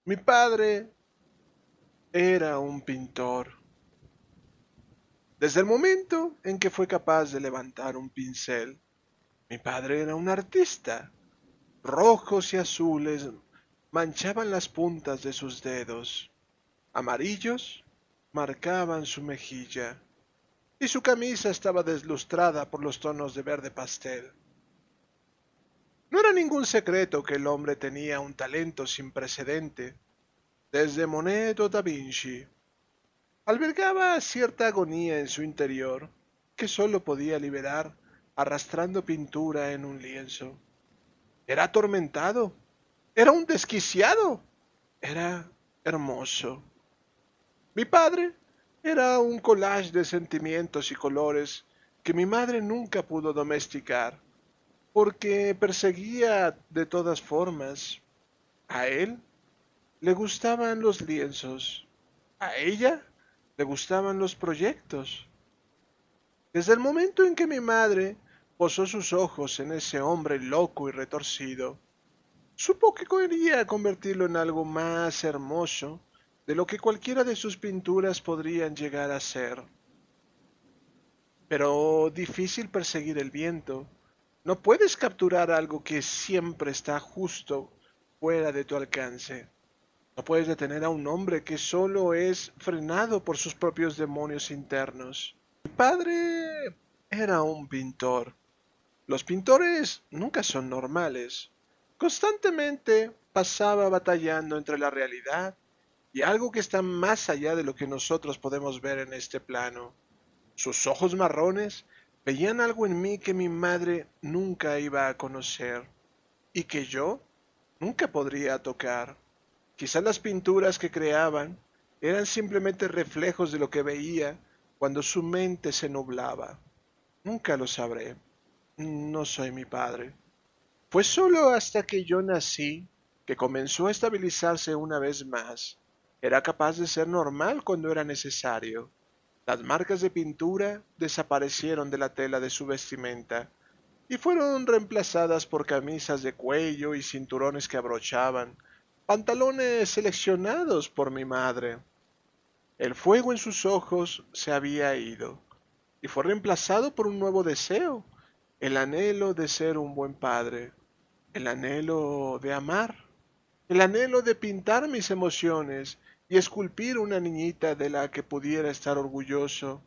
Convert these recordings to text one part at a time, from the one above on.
Mi padre era un pintor. Desde el momento en que fue capaz de levantar un pincel, mi padre era un artista. Rojos y azules manchaban las puntas de sus dedos. Amarillos marcaban su mejilla. Y su camisa estaba deslustrada por los tonos de verde pastel. No era ningún secreto que el hombre tenía un talento sin precedente. Desde Monet o Da Vinci, albergaba cierta agonía en su interior que sólo podía liberar arrastrando pintura en un lienzo. Era atormentado, era un desquiciado, era hermoso. Mi padre era un collage de sentimientos y colores que mi madre nunca pudo domesticar, porque perseguía de todas formas. A él le gustaban los lienzos, a ella le gustaban los proyectos. Desde el momento en que mi madre posó sus ojos en ese hombre loco y retorcido, supo que quería convertirlo en algo más hermoso de lo que cualquiera de sus pinturas podrían llegar a ser. Pero difícil perseguir el viento. No puedes capturar algo que siempre está justo fuera de tu alcance. No puedes detener a un hombre que solo es frenado por sus propios demonios internos. Mi padre era un pintor. Los pintores nunca son normales. Constantemente pasaba batallando entre la realidad y algo que está más allá de lo que nosotros podemos ver en este plano. Sus ojos marrones veían algo en mí que mi madre nunca iba a conocer y que yo nunca podría tocar. Quizás las pinturas que creaban eran simplemente reflejos de lo que veía cuando su mente se nublaba. Nunca lo sabré. No soy mi padre. Fue solo hasta que yo nací que comenzó a estabilizarse una vez más. Era capaz de ser normal cuando era necesario. Las marcas de pintura desaparecieron de la tela de su vestimenta y fueron reemplazadas por camisas de cuello y cinturones que abrochaban, pantalones seleccionados por mi madre. El fuego en sus ojos se había ido y fue reemplazado por un nuevo deseo, el anhelo de ser un buen padre, el anhelo de amar, el anhelo de pintar mis emociones y esculpir una niñita de la que pudiera estar orgulloso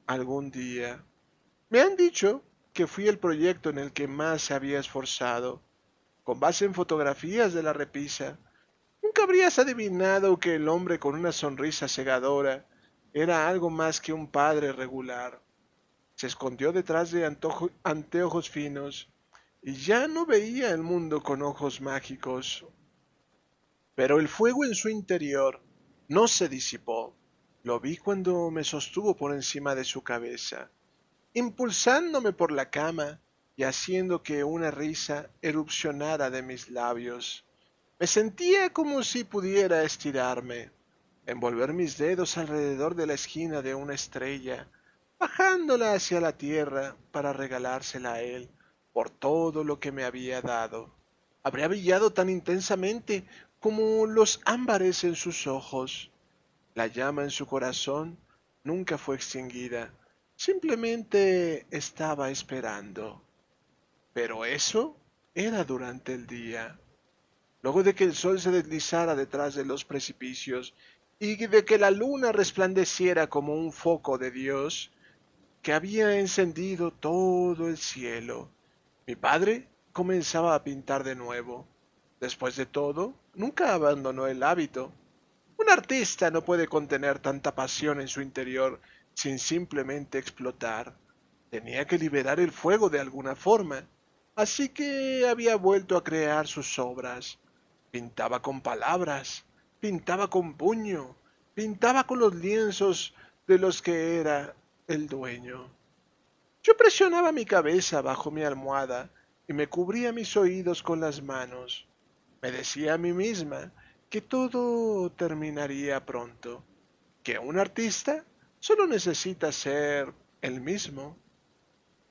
algún día. Me han dicho que fui el proyecto en el que más se había esforzado, con base en fotografías de la repisa. Nunca habrías adivinado que el hombre con una sonrisa cegadora era algo más que un padre regular. Se escondió detrás de anteojos finos y ya no veía el mundo con ojos mágicos. Pero el fuego en su interior no se disipó. Lo vi cuando me sostuvo por encima de su cabeza, impulsándome por la cama y haciendo que una risa erupcionara de mis labios. Me sentía como si pudiera estirarme, envolver mis dedos alrededor de la esquina de una estrella, bajándola hacia la tierra para regalársela a él por todo lo que me había dado. Habría brillado tan intensamente como los ámbares en sus ojos. La llama en su corazón nunca fue extinguida, simplemente estaba esperando. Pero eso era durante el día. Luego de que el sol se deslizara detrás de los precipicios y de que la luna resplandeciera como un foco de Dios que había encendido todo el cielo, mi padre comenzaba a pintar de nuevo. Después de todo, nunca abandonó el hábito. Un artista no puede contener tanta pasión en su interior sin simplemente explotar. Tenía que liberar el fuego de alguna forma, así que había vuelto a crear sus obras. Pintaba con palabras, pintaba con puño, pintaba con los lienzos de los que era el dueño. Yo presionaba mi cabeza bajo mi almohada y me cubría mis oídos con las manos. Me decía a mí misma que todo terminaría pronto, que un artista solo necesita ser el mismo.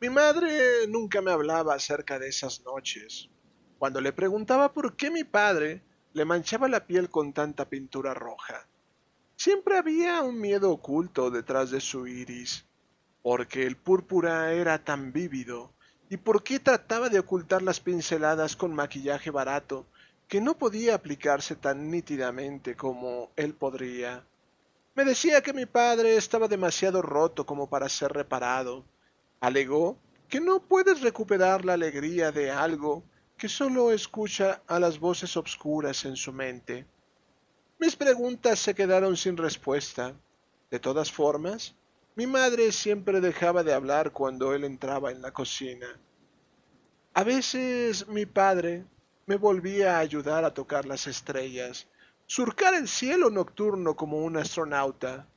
Mi madre nunca me hablaba acerca de esas noches. Cuando le preguntaba por qué mi padre le manchaba la piel con tanta pintura roja? Siempre había un miedo oculto detrás de su iris. ¿Por qué el púrpura era tan vívido? ¿Y por qué trataba de ocultar las pinceladas con maquillaje barato que no podía aplicarse tan nítidamente como él podría? Me decía que mi padre estaba demasiado roto como para ser reparado. Alegó que no puedes recuperar la alegría de algo que solo escucha a las voces obscuras en su mente. Mis preguntas se quedaron sin respuesta. De todas formas, mi madre siempre dejaba de hablar cuando él entraba en la cocina. A veces mi padre me volvía a ayudar a tocar las estrellas, surcar el cielo nocturno como un astronauta,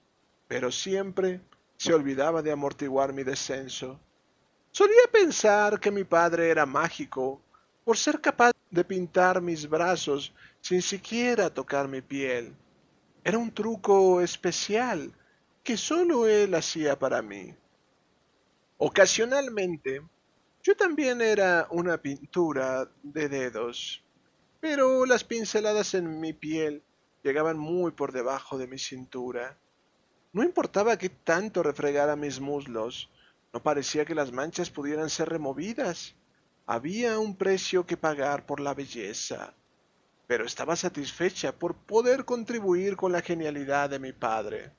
pero siempre se olvidaba de amortiguar mi descenso. Solía pensar que mi padre era mágico por ser capaz de pintar mis brazos sin siquiera tocar mi piel. Era un truco especial que solo él hacía para mí. Ocasionalmente, yo también era una pintura de dedos, pero las pinceladas en mi piel llegaban muy por debajo de mi cintura. No importaba qué tanto refregara mis muslos, no parecía que las manchas pudieran ser removidas. Había un precio que pagar por la belleza, pero estaba satisfecha por poder contribuir con la genialidad de mi padre.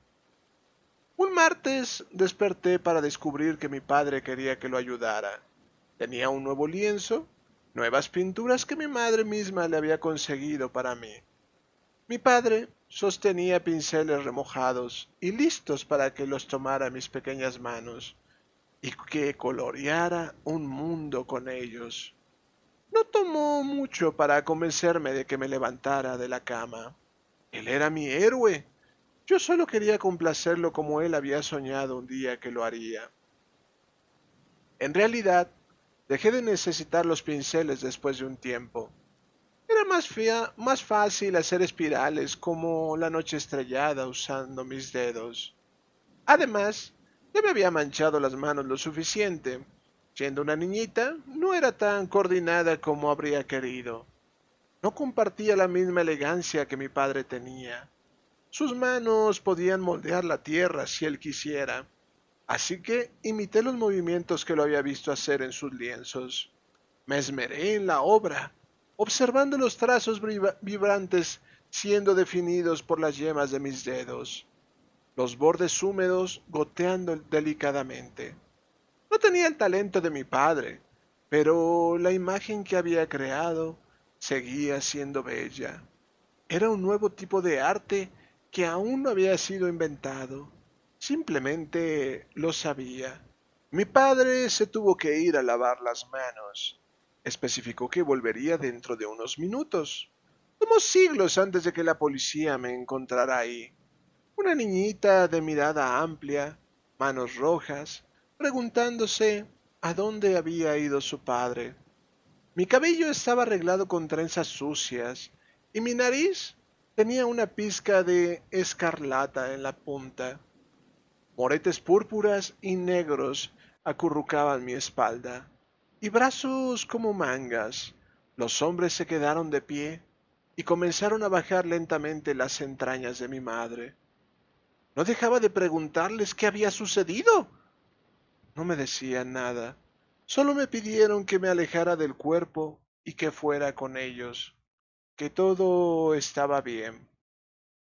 Un martes desperté para descubrir que mi padre quería que lo ayudara. Tenía un nuevo lienzo, nuevas pinturas que mi madre misma le había conseguido para mí. Mi padre sostenía pinceles remojados y listos para que los tomara mis pequeñas manos y que coloreara un mundo con ellos. No tomó mucho para convencerme de que me levantara de la cama. Él era mi héroe. Yo solo quería complacerlo como él había soñado un día que lo haría. En realidad, dejé de necesitar los pinceles después de un tiempo. Era más fácil hacer espirales como la noche estrellada usando mis dedos. Además, ya me había manchado las manos lo suficiente. Siendo una niñita, no era tan coordinada como habría querido. No compartía la misma elegancia que mi padre tenía. Sus manos podían moldear la tierra si él quisiera, así que imité los movimientos que lo había visto hacer en sus lienzos. Me esmeré en la obra, observando los trazos vibrantes siendo definidos por las yemas de mis dedos, los bordes húmedos goteando delicadamente. No tenía el talento de mi padre, pero la imagen que había creado seguía siendo bella. Era un nuevo tipo de arte que aún no había sido inventado. Simplemente lo sabía. Mi padre se tuvo que ir a lavar las manos. Especificó que volvería dentro de unos minutos. Tomó siglos antes de que la policía me encontrara ahí. Una niñita de mirada amplia, manos rojas, preguntándose a dónde había ido su padre. Mi cabello estaba arreglado con trenzas sucias y mi nariz tenía una pizca de escarlata en la punta. Moretes púrpuras y negros acurrucaban mi espalda y brazos como mangas. Los hombres se quedaron de pie y comenzaron a bajar lentamente las entrañas de mi madre. No dejaba de preguntarles qué había sucedido. No me decían nada. Solo me pidieron que me alejara del cuerpo y que fuera con ellos, que todo estaba bien.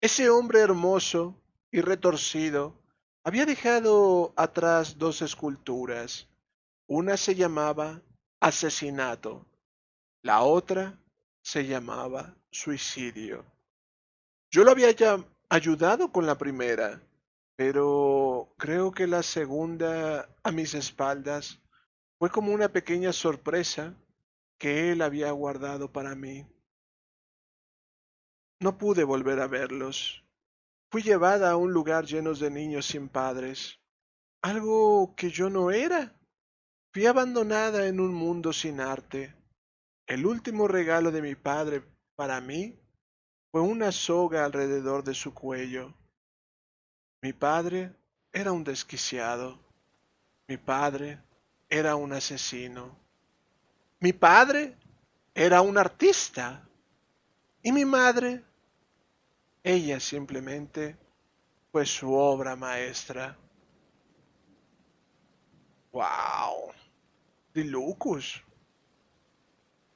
Ese hombre hermoso y retorcido había dejado atrás dos esculturas. Una se llamaba Asesinato, la otra se llamaba Suicidio. Yo lo había ya ayudado con la primera, pero creo que la segunda a mis espaldas fue como una pequeña sorpresa que él había guardado para mí. No pude volver a verlos. Fui llevada a un lugar lleno de niños sin padres, algo que yo no era. Fui abandonada en un mundo sin arte. El último regalo de mi padre para mí fue una soga alrededor de su cuello. Mi padre era un desquiciado. Mi padre era un asesino. Mi padre era un artista. Y mi madre, ella simplemente fue su obra maestra. ¡Wow! De locos.